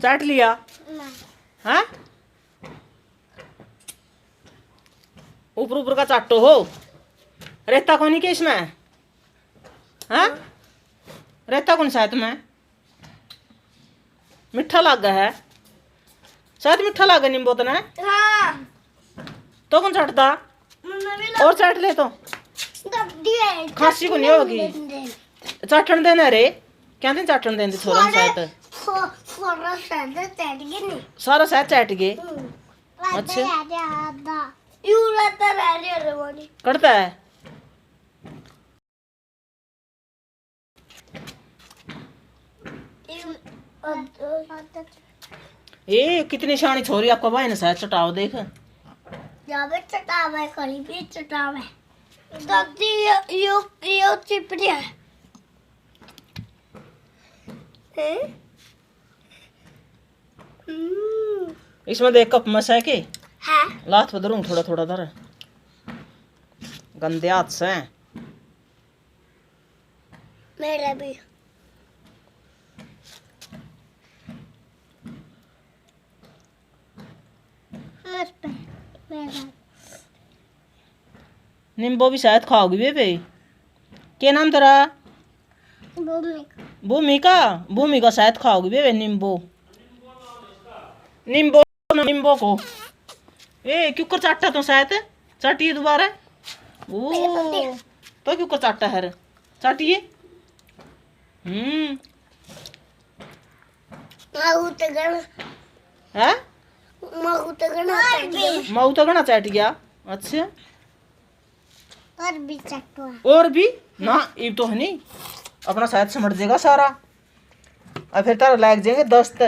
चाट लिया? हाँ, ऊपर ऊपर का चाटो हो, रेता कौन के इसमें? हाँ, रेता कौन शायद में मीठा लगा है, शायद मीठा लगा नींबू तो ना। हाँ। तो कौन चाटता? और चाट ले तो खांसी को नहीं होगी। चाटन देना रे, क्या दिन चाटन देंगे छोरा शायद सारा शायद चाट गए। अच्छा करता है। ये कितनी शानी छोरी आपको भाई ने शायद चटाओ देख। चटावे कली भी चटावे दादी यो चिपड़ी है। इसमें देख कप मस है कि हाँ। लात बदरूं थोड़ा थोड़ा धर, गंदे हाथ से। मेरा भी नींबू भी शायद खाओगी बेबे। क्या नाम तेरा? भूमिका। भूमिका शायद खाओगी बेबे नींबू। नींबू नींबू को ए क्यों कर चाटा तो शायद चाटिए दोबारा। ओ तो क्यों कर चाटा है, चाटिए। है मऊ तो गणा चाट गया। अच्छा और भी ना, ये तो है नहीं अपना शायद समझ जाएगा सारा, और फिर तारा लग जाएंगे दस्त।